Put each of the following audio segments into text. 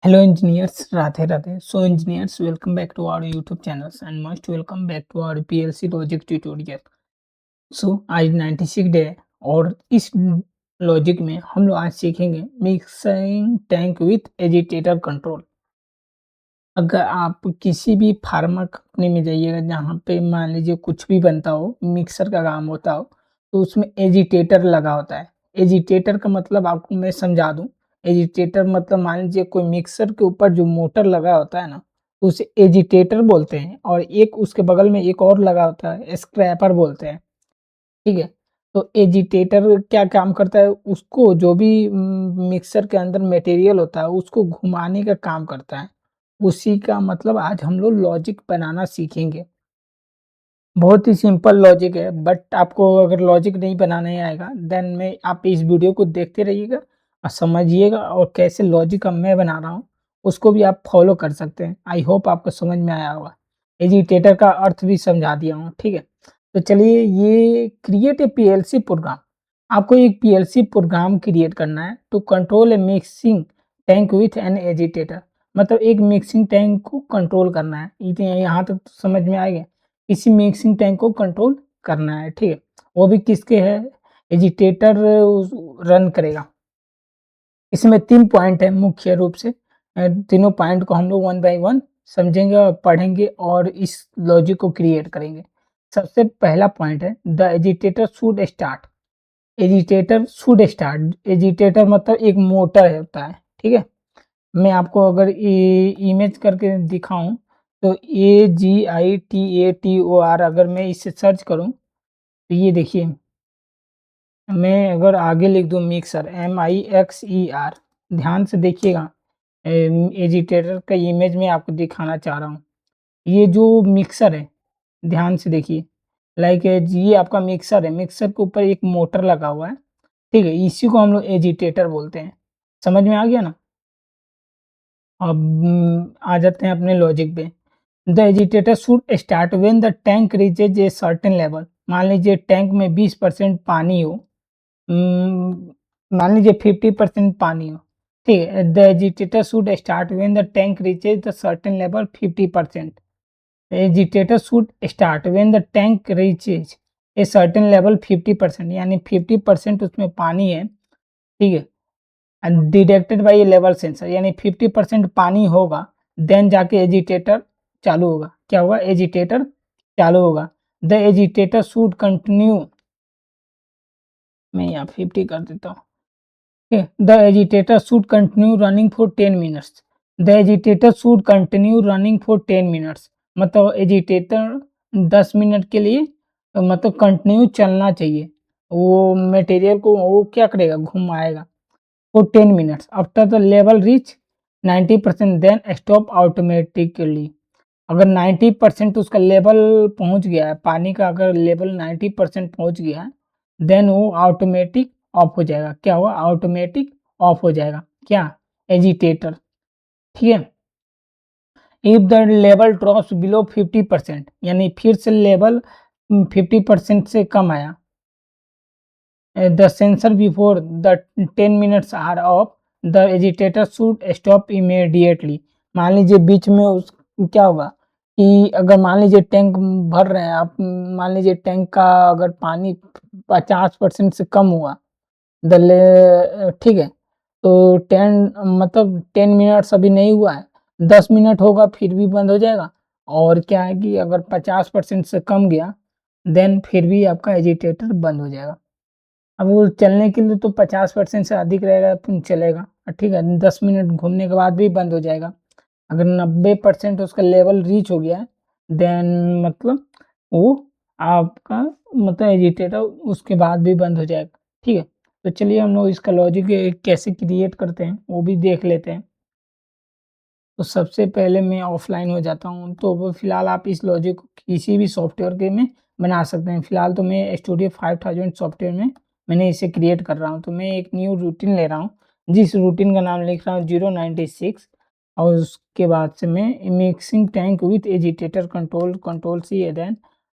Hello engineers, Radhe Radhe. So engineers, welcome back to our YouTube channels and most welcome back to our PLC logic tutorial. So आज 96 day है और इस logic में हम लोग आज सीखेंगे mixing tank with agitator control. अगर आप किसी भी फार्मा कंपनी में जाइएगा जहाँ पे मान लीजिए कुछ भी बनता हो, मिक्सर का काम होता हो, तो उसमें एजिटेटर लगा होता है। एजिटेटर का मतलब आपको मैं समझा दूँ, एजिटेटर मतलब मान लीजिए कोई मिक्सर के ऊपर जो मोटर लगा होता है ना, तो उसे एजिटेटर बोलते हैं और एक उसके बगल में एक और लगा होता है, स्क्रैपर बोलते हैं, ठीक है? तो एजिटेटर क्या काम करता है, उसको जो भी मिक्सर के अंदर मटेरियल होता है, उसको घुमाने का काम करता है। उसी का मतलब आज हम लोग लॉजिक बनाना सीखेंगे। बहुत ही सिंपल लॉजिक है बट आपको अगर लॉजिक नहीं बनाने आएगा देन मैं आप इस वीडियो को देखते रहिएगा और समझिएगा और कैसे लॉजिक अब मैं बना रहा हूँ, उसको भी आप फॉलो कर सकते हैं। आई होप आपको समझ में आया होगा। एजिटेटर का अर्थ भी समझा दिया हूँ, ठीक है? तो चलिए ये क्रिएट ए पीएलसी प्रोग्राम। आपको एक पीएलसी प्रोग्राम क्रिएट करना है to control a mixing tank with an agitator. मतलब एक मिक्सिंग टैंक को कंट्रोल करना है। यहाँ तक तो समझ में आएगा। इसी मिक्सिंग टैंक को कंट्रोल करना है, ठीक है? वो भी किसके है? एजिटेटर रन करेगा। इसमें 3 पॉइंट है मुख्य रूप से। तीनों पॉइंट को हम लोग वन बाय वन समझेंगे और पढ़ेंगे और इस लॉजिक को क्रिएट करेंगे। सबसे पहला पॉइंट है the agitator should start. Agitator should start. Agitator मतलब एक मोटर होता है, ठीक है? मैं आपको अगर इमेज करके दिखाऊं तो AGITATOR अगर मैं इसे सर्च करूं तो ये देखिए, मैं अगर आगे लिख दूं मिक्सर MIXER, ध्यान से देखिएगा। एजिटेटर का इमेज मैं आपको दिखाना चाह रहा हूँ। ये जो मिक्सर है, ध्यान से देखिए, लाइक ये आपका मिक्सर है। मिक्सर के ऊपर एक मोटर लगा हुआ है, ठीक है? इसी को हम लोग एजिटेटर बोलते हैं। समझ में आ गया ना? अब आ जाते हैं अपने लॉजिक पे। The agitator should start when the tank reaches a certain level. मान लीजिए टैंक में 20% पानी हो, मान लीजिए 50% पानी हो, ठीक है? The agitator should start when the tank reaches the certain level 50%। Agitator should start when the tank reaches a certain level 50%, यानी 50% उसमें पानी है, ठीक है? डिटेक्टेड बाय लेवल सेंसर, यानी 50% पानी होगा देन जाके एजिटेटर चालू होगा। क्या होगा? एजिटेटर चालू होगा। द एजिटेटर शुड कंटिन्यू, मैं यहाँ 50 कर देता हूँ, ठीक है? The agitator should continue running for 10 minutes. The agitator should continue running for 10 minutes, मतलब एजिटेटर 10 मिनट के लिए मतलब कंटिन्यू चलना चाहिए। वो मटेरियल को वो क्या करेगा? घुमाएगा for 10 minutes. After the level reach 90% then stop automatically। अगर 90% उसका लेवल पहुंच गया है, पानी का अगर लेवल 90% पहुंच गया है, देन वो ऑटोमेटिक ऑफ हो जाएगा। क्या हुआ? ऑटोमेटिक ऑफ हो जाएगा। क्या? एजिटेटर, ठीक है? If the level drops below 50%, यानी फिर से लेवल 50% से कम आया, the sensor before the 10 minutes are off, the agitator should stop immediately। मान लीजिए बीच में उस क्या होगा कि अगर मान लीजिए टैंक भर रहे हैं आप, मान लीजिए टैंक का अगर पानी 50% से कम हुआ, ठीक है? तो 10 मतलब 10 मिनट्स अभी नहीं हुआ है, 10 मिनट होगा फिर भी बंद हो जाएगा। और क्या है कि अगर 50% से कम गया देन फिर भी आपका एजिटेटर बंद हो जाएगा। अब वो चलने के लिए तो 50% से अधिक रहेगा तो चलेगा, ठीक है? 10 मिनट घूमने के बाद भी बंद हो जाएगा। अगर 90% उसका लेवल रीच हो गया है देन मतलब वो आपका मतलब एजिटेटर उसके बाद भी बंद हो जाएगा, ठीक है? तो चलिए हम लोग इसका लॉजिक कैसे क्रिएट करते हैं वो भी देख लेते हैं। तो सबसे पहले मैं ऑफलाइन हो जाता हूँ, तो वो फिलहाल आप इस लॉजिक को किसी भी सॉफ्टवेयर के में बना सकते हैं। फिलहाल तो मैं स्टूडियो 5000 सॉफ्टवेयर में मैंने इसे क्रिएट कर रहा हूँ। तो मैं एक न्यू रूटीन ले रहा हूँ, जिस रूटीन का नाम लिख रहा हूँ 096 और उसके बाद से मैं mixing tank with agitator control सी है। देन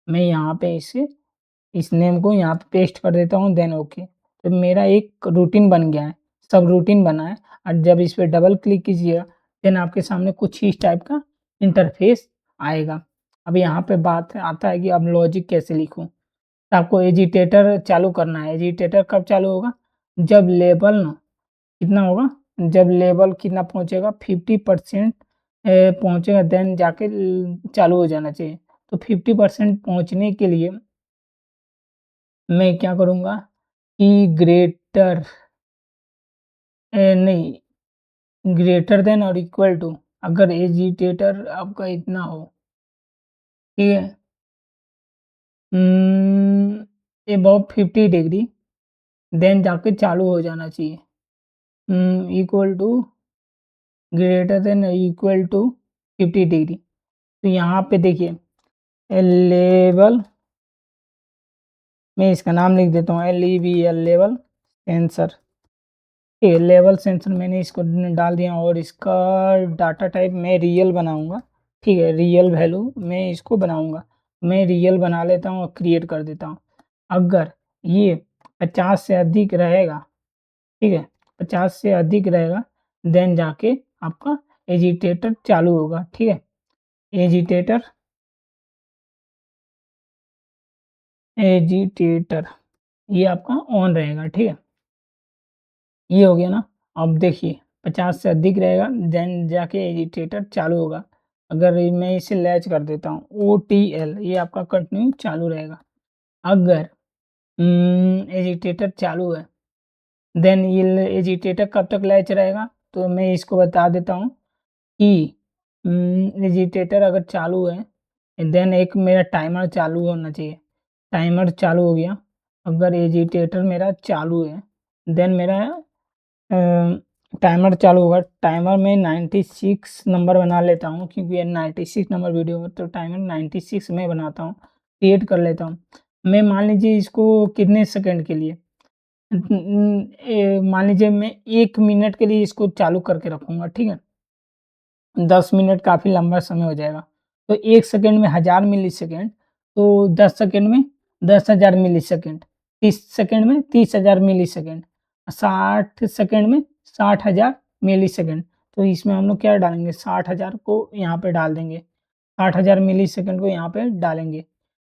मैं यहाँ पे इस नेम को यहाँ पे पेस्ट कर देता हूँ, देन ओके। तो मेरा एक रूटीन बन गया है, सब रूटीन बना है। और जब इस पे डबल क्लिक कीजिएगा देन आपके सामने कुछ ही इस टाइप का इंटरफेस आएगा। अब यहाँ पे बात आता है कि अब लॉजिक कैसे लिखूँ? तो आपको एजिटेटर चालू करना है। एजिटेटर कब चालू होगा? जब लेवल ना कितना होगा? जब लेवल कितना पहुँचेगा 50% पहुँचेगा, देन जाके चालू हो जाना चाहिए। तो 50% पहुँचने के लिए मैं क्या करूँगा कि नहीं, ग्रेटर देन और इक्वल टू, अगर एजिटेटर आपका इतना हो, ठीक है, अबव 50 डिग्री, देन जाके चालू हो जाना चाहिए। Equal to, greater than equal to 50 degree. तो यहाँ पे देखिए लेवल, मैं इसका नाम लिख देता हूँ LEVL, लेवल सेंसर। ठीक है, लेवल सेंसर मैंने इसको डाल दिया और इसका डाटा टाइप मैं रियल बनाऊंगा। ठीक है, रियल वैल्यू मैं इसको बनाऊंगा। मैं रियल बना लेता हूँ और क्रिएट कर देता हूँ। अगर ये 50 से अधिक रहेगा, ठीक है, 50 से अधिक रहेगा, देन जाके आपका एजिटेटर चालू होगा। ठीक है, एजिटेटर एजिटेटर ये आपका ऑन रहेगा। ठीक है, ये हो गया ना। अब देखिए 50 से अधिक रहेगा, देन जाके एजिटेटर चालू होगा। अगर मैं इसे लैच कर देता हूँ OTL, ये आपका कंटिन्यू चालू रहेगा। अगर एजिटेटर चालू है, देन ये एजिटेटर कब तक लैच रहेगा? तो मैं इसको बता देता हूँ कि एजिटेटर अगर चालू है, देन एक मेरा टाइमर चालू होना चाहिए। टाइमर चालू हो गया। अगर एजिटेटर मेरा चालू है, देन मेरा टाइमर चालू होगा। टाइमर में 96 नंबर बना लेता हूँ, क्योंकि ये 96 नंबर वीडियो है, तो टाइमर 96 में बनाता हूँ, क्रिएट कर लेता हूँ। मैं मान लीजिए इसको कितने सेकंड के लिए, मान लीजिए मैं 1 मिनट के लिए इसको चालू करके रखूँगा। ठीक है, 10 मिनट काफ़ी लंबा समय हो जाएगा। तो 1 सेकंड में 1000 मिलीसेकंड, तो 10 सेकंड में 10,000 मिलीसेकंड, 30 सेकंड में 30,000 मिलीसेकंड, 60 सेकंड में 60,000 मिलीसेकंड। तो इसमें हम लोग क्या डालेंगे, 60,000 को यहाँ पे डाल देंगे, 60,000 मिलीसेकंड को यहाँ पे डालेंगे।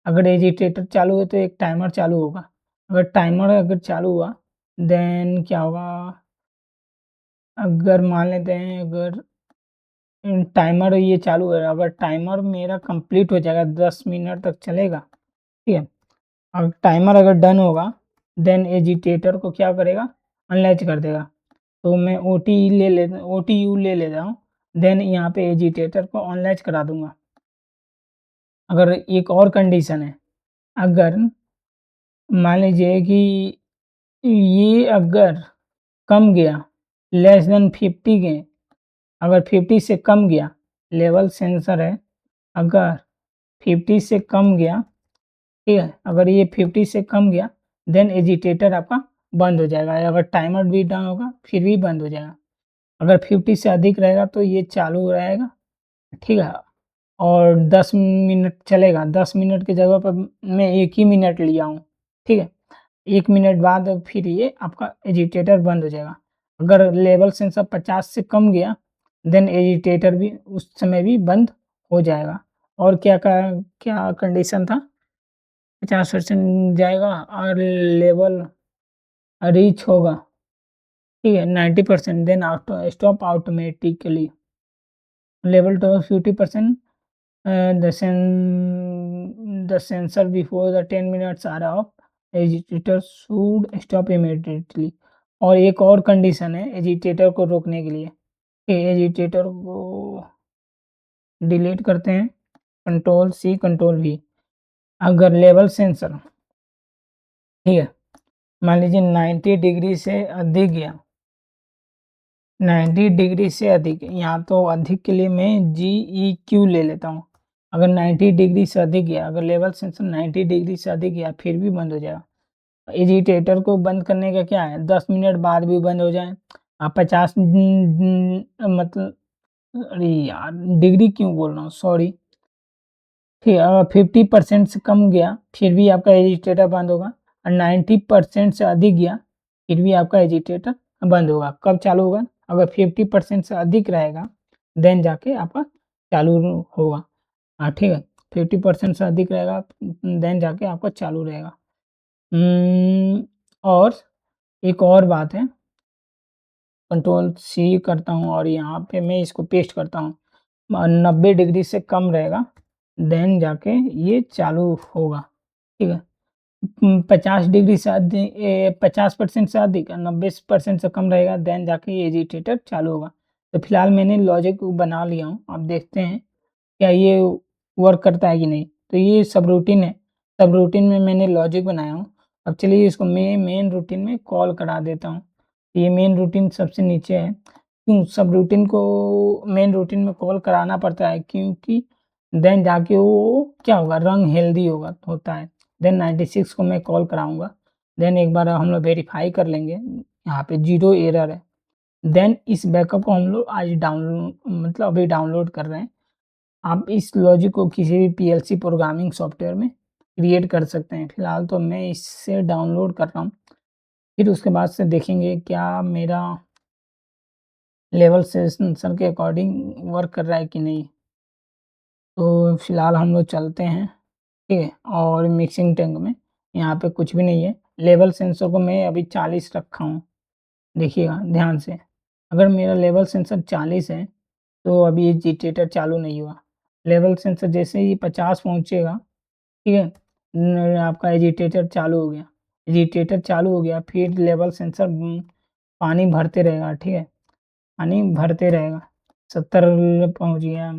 अगर एजिटेटर चालू है तो एक टाइमर चालू होगा। अगर टाइमर अगर चालू हुआ, देन क्या होगा, अगर मान लेते हैं अगर टाइमर ये चालू है, अगर टाइमर मेरा कंप्लीट हो जाएगा, 10 मिनट तक चलेगा। ठीक है, अब टाइमर अगर डन होगा, देन एजिटेटर को क्या करेगा, अनलैच कर देगा। तो मैं OTU ले लेता हूँ, देन यहाँ पे एजिटेटर को अनलैच करा दूंगा। अगर एक और कंडीशन है, अगर मान लीजिए कि ये अगर कम गया, लेस देन 50 के, अगर 50 से कम गया, लेवल सेंसर है, अगर 50 से कम गया, ठीक है, अगर ये 50 से कम गया, देन एजिटेटर आपका बंद हो जाएगा। अगर टाइमर भी डाउन होगा फिर भी बंद हो जाएगा। अगर 50 से अधिक रहेगा तो ये चालू रहेगा। ठीक है, और 10 मिनट चलेगा। 10 मिनट की जगह पर मैं 1 ही मिनट लिया हूँ। ठीक है, 1 मिनट बाद फिर ये आपका एजिटेटर बंद हो जाएगा। अगर लेवल सेंसर 50 से कम गया, देन एजिटेटर भी उस समय भी बंद हो जाएगा। और क्या कंडीशन था, 50% जाएगा और लेवल रीच होगा। ठीक है, 90%, then stop automatically. Level to 50%, the sensor before the 10 minutes are up, agitator should stop immediately. और एक और कंडीशन है एजिटेटर को रोकने के लिए, एजिटेटर को डिलीट करते हैं, Ctrl+C Ctrl+V। अगर लेवल सेंसर, ठीक है, मान लीजिए 90 डिग्री से अधिक गया, 90 डिग्री से अधिक, यहाँ तो अधिक के लिए मैं GEQ ले लेता हूँ। अगर 90 डिग्री से अधिक गया, अगर लेवल सेंसर 90 डिग्री से अधिक गया फिर भी बंद हो जाएगा। एजिटेटर को बंद करने का क्या है, 10 मिनट बाद भी बंद हो जाए। आप 50 मतलब, अरे यार डिग्री क्यों बोल रहा हूँ, सॉरी। ठीक है, अगर 50% से कम गया फिर भी आपका एजिटेटर बंद होगा, और 90% से अधिक गया फिर भी आपका एजिटेटर बंद होगा। कब चालू होगा, अगर 50% से अधिक रहेगा, देन जाके आपका चालू होगा। हाँ, ठीक है। 50% से अधिक रहेगा देन जाके आपका चालू रहेगा। और एक और बात है, कंट्रोल सी करता हूँ और यहाँ पे मैं इसको पेस्ट करता हूँ। 90 डिग्री से कम रहेगा देन जाके ये चालू होगा, ठीक है। 50 डिग्री से 50% से अधिक 90% से कम रहेगा देन जाके ये एजिटेटर चालू होगा। तो फिलहाल मैंने लॉजिक बना लिया हूँ, अब देखते हैं क्या ये वर्क करता है कि नहीं। तो ये सब रूटीन है, सब रूटीन में मैंने लॉजिक बनाया हूँ। अब चलिए इसको मैं मेन रूटीन में कॉल करा देता हूँ। ये मेन रूटीन सबसे नीचे है। क्यों सब रूटीन को मेन रूटीन में कॉल कराना पड़ता है, क्योंकि देन जाके वो क्या होगा, रंग हेल्दी होता है। देन 96 को मैं कॉल कराऊँगा। देन एक बार हम लोग वेरीफाई कर लेंगे, यहाँ पे 0 एरर है। देन इस बैकअप को हम लोग आज मतलब अभी डाउनलोड कर रहे हैं। आप इस लॉजिक को किसी भी पीएलसी प्रोग्रामिंग सॉफ्टवेयर में क्रिएट कर सकते हैं। फिलहाल तो मैं इससे डाउनलोड कर रहा हूँ, फिर उसके बाद से देखेंगे क्या मेरा लेवल सेंसर के अकॉर्डिंग वर्क कर रहा है कि नहीं। तो फिलहाल हम लोग चलते हैं, ठीक है। और मिक्सिंग टैंक में यहाँ पे कुछ भी नहीं है। लेवल सेंसर को मैं अभी 40 रखा हूँ, देखिएगा ध्यान से। अगर मेरा लेवल सेंसर 40 है तो अभी ये एजिटेटर चालू नहीं हुआ। लेवल सेंसर जैसे ही 50 पहुँचेगा, ठीक है, आपका एजिटेटर चालू हो गया। एजिटेटर चालू हो गया, फिर लेवल सेंसर पानी भरते रहेगा, ठीक है, पानी भरते रहेगा। 70 पहुँच गया,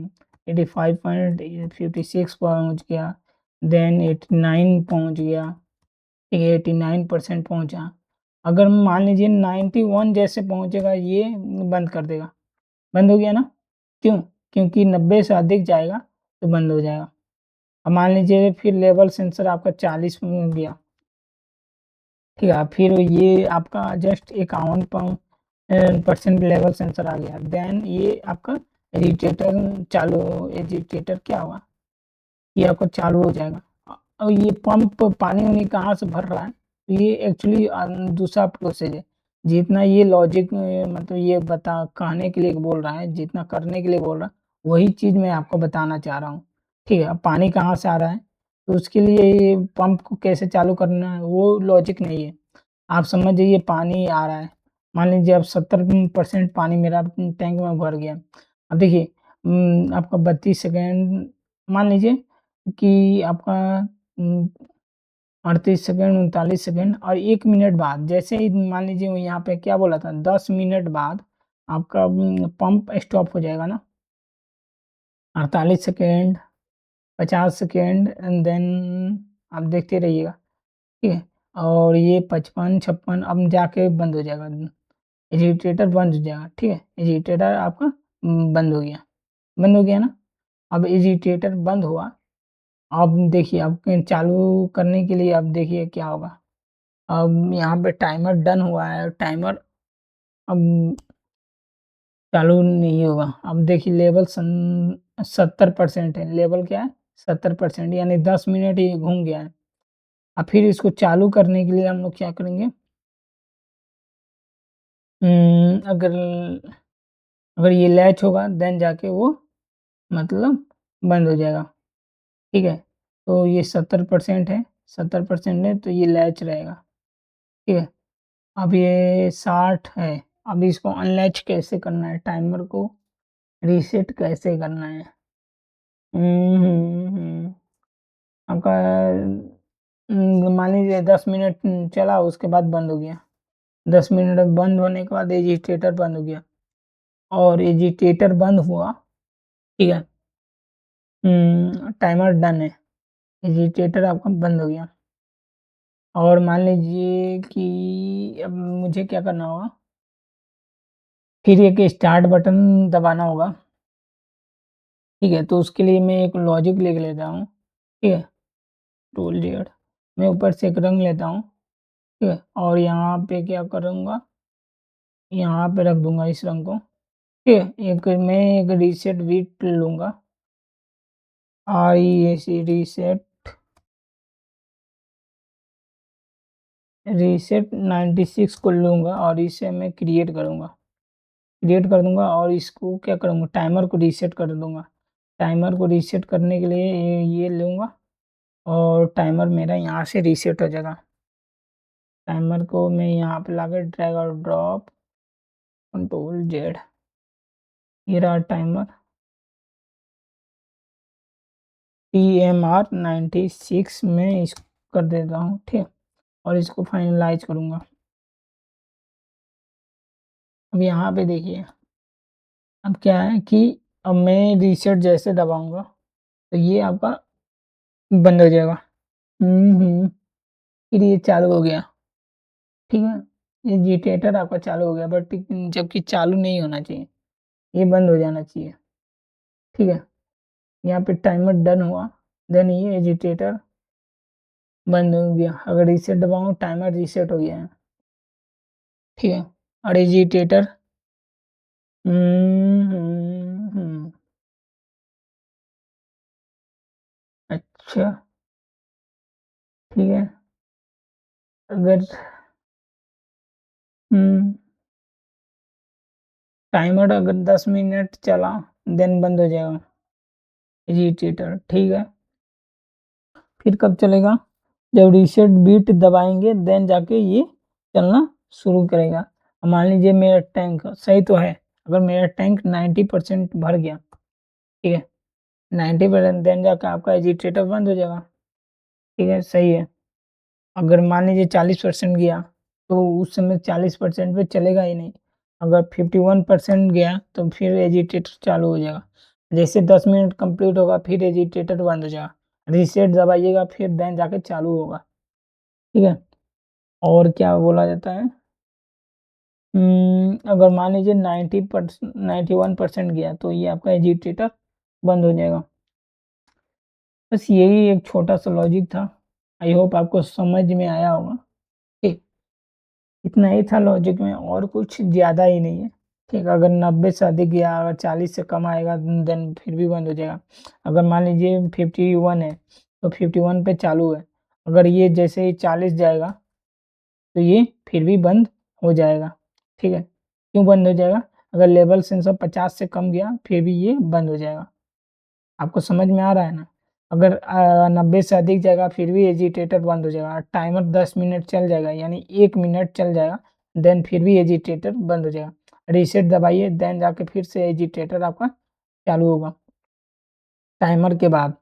85.56 पहुँच गया, देन 89 पहुँच गया, ठीक है, 89% पहुँचा। अगर मान लीजिए 91 जैसे पहुँचेगा ये बंद कर देगा। बंद हो गया ना? क्यों? क्योंकि 90 से अधिक जाएगा तो बंद हो जाएगा। अब मान लीजिए फिर लेवल सेंसर आपका 40 में हो गया, ठीक है, फिर ये आपका जस्ट 51 परसेंट लेवल सेंसर आ गया। देन ये आपका एजिटेटर चालू, एजिटेटर क्या हुआ, ये आपका चालू हो जाएगा। और ये पंप पानी-वानी कहाँ से भर रहा है, तो ये एक्चुअली दूसरा प्रोसेस है। जितना ये लॉजिक मतलब ये कहने के लिए बोल रहा है, जितना करने के लिए बोल रहा है, वही चीज़ मैं आपको बताना चाह रहा हूँ, ठीक है। अब पानी कहाँ से आ रहा है, तो उसके लिए ये पंप को कैसे चालू करना है, वो लॉजिक नहीं है। आप समझ जाइए पानी आ रहा है, मान लीजिए अब 70% पानी मेरा टैंक में भर गया। अब देखिए आपका 32 सेकंड मान लीजिए कि आपका उम, 38 सेकंड, 39 सेकंड और 1 मिनट बाद जैसे ही मान लीजिए वो यहाँ पे क्या बोला था 10 मिनट बाद आपका पंप स्टॉप हो जाएगा ना। 48 सेकंड, 50 सेकंड एंड देन आप देखते रहिएगा, ठीक है। और ये 55, 56 अब जाके बंद हो जाएगा। एजिटेटर बंद हो जाएगा, ठीक है। एजिटेटर आपका बंद हो गया, बंद हो गया ना। अब एजिटेटर बंद हुआ, अब देखिए अब चालू करने के लिए अब देखिए क्या होगा। अब यहाँ पे टाइमर डन हुआ है, टाइमर अब चालू नहीं होगा। अब देखिए लेवल 70% है, लेवल क्या है 70% यानी 10 मिनट ये घूम गया है। अब फिर इसको चालू करने के लिए हम लोग क्या करेंगे, अगर अगर ये लैच होगा देन जाके वो मतलब बंद हो जाएगा, ठीक है। तो ये 70% है, 70% है तो ये लैच रहेगा, ठीक है। अब ये 60 है, अब इसको अनलैच कैसे करना है, टाइमर को रीसेट कैसे करना है? आपका मान लीजिए 10 मिनट चला उसके बाद बंद हो गया। 10 मिनट बंद होने के बाद एजिटेटर बंद हो गया और एजिटेटर बंद हुआ, ठीक है। टाइमर डन है, एजिटेटर आपका बंद हो गया। और मान लीजिए कि अब मुझे क्या करना होगा, फिर एक स्टार्ट बटन दबाना होगा, ठीक है। तो उसके लिए मैं एक लॉजिक लिख लेता हूँ, ठीक है। टूल जेड मैं ऊपर से एक रंग लेता हूँ, ठीक है। और यहाँ पे क्या करूँगा, यहाँ पे रख दूँगा इस रंग को, ठीक है। मैं एक रीसेट बिट लूँगा, REAC रीसेट 96 को लूँगा और इसे मैं क्रिएट करूँगा। क्रिएट कर दूँगा और इसको क्या करूँगा, टाइमर को रीसेट कर दूँगा। टाइमर को रीसेट करने के लिए ये लूँगा और टाइमर मेरा यहाँ से रीसेट हो जाएगा। टाइमर को मैं यहाँ पे लाकर ड्रैग और ड्रॉप, कंट्रोल जेड, ये रहा टाइमर। TMR 96 में इसको कर देता हूँ, ठीक, और इसको फाइनलाइज करूँगा। अब यहाँ पे देखिए, अब क्या है कि अब मैं रीसेट जैसे दबाऊँगा तो ये आपका बंद हो जाएगा। फिर ये चालू हो गया, ठीक है। ये जिटेटर आपका चालू हो गया, बट जबकि चालू नहीं होना चाहिए, ये बंद हो जाना चाहिए, ठीक है। यहाँ पे टाइमर डन हुआ, देन ये एजिटेटर बंद हो गया। अगर रीसेट दबाऊँ, टाइमर रीसेट हो गया है, ठीक है। और एजिटेटर अच्छा, ठीक है। अगर टाइमर अगर 10 मिनट चला देन बंद हो जाएगा एजिटेटर, ठीक है। फिर कब चलेगा, जब रीसेट बीट दबाएंगे देन जाके ये चलना शुरू करेगा। मान लीजिए मेरा टैंक सही तो है, अगर मेरा टैंक 90% भर गया, ठीक है, 90% देन जाकर आपका एजिटेटर बंद हो जाएगा, ठीक है, सही है। अगर मान लीजिए 40% गया तो उस समय 40% पे चलेगा ही नहीं। अगर 51% गया तो फिर एजिटेटर चालू हो जाएगा। जैसे 10 मिनट कंप्लीट होगा फिर एजिटेटर बंद हो जाएगा, रीसेट दबाइएगा फिर देन जाके चालू होगा, ठीक है। और क्या बोला जाता है, अगर मान लीजिए 90% 91% गया तो ये आपका एजिटेटर बंद हो जाएगा। बस यही एक छोटा सा लॉजिक था, आई होप आपको समझ में आया होगा, ठीक। इतना ही था लॉजिक में, और कुछ ज़्यादा ही नहीं है, ठीक। अगर 90 से अधिक गया, अगर 40 से कम आएगा देन फिर भी बंद हो जाएगा। अगर मान लीजिए 51 है तो 51 पे चालू है, अगर ये जैसे ही 40 जाएगा तो ये फिर भी बंद हो जाएगा, ठीक है। क्यों बंद हो जाएगा, अगर लेवल सेंसर 50 से कम गया फिर भी ये बंद हो जाएगा। आपको समझ में आ रहा है ना। अगर 90 से अधिक जाएगा फिर भी एजिटेटर बंद हो जाएगा। टाइमर 10 मिनट चल जाएगा, यानी 1 मिनट चल जाएगा, देन फिर भी एजिटेटर बंद हो जाएगा। रीसेट दबाइए देन जाके फिर से एजिटेटर आपका चालू होगा टाइमर के बाद।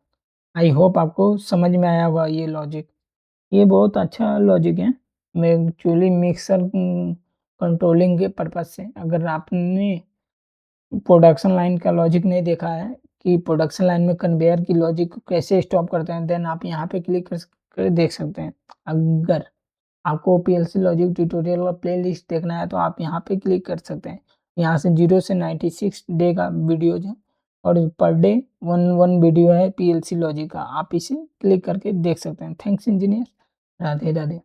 आई होप आपको समझ में आया होगा ये लॉजिक। ये बहुत अच्छा लॉजिक है, मैं एक्चुअली मिक्सर कंट्रोलिंग के पर्पज से। अगर आपने प्रोडक्शन लाइन का लॉजिक नहीं देखा है कि प्रोडक्शन लाइन में कन्वेयर की लॉजिक को कैसे स्टॉप करते हैं, देन आप यहाँ पे क्लिक कर देख सकते हैं। अगर आपको पीएलसी लॉजिक ट्यूटोरियल का प्लेलिस्ट देखना है तो आप यहाँ पे क्लिक कर सकते हैं। यहाँ से 0 से 96 डे का वीडियोज है और per day one one video है पीएलसी लॉजिक का, आप इसे क्लिक करके देख सकते हैं। Thanks engineer, Radhe Radhe.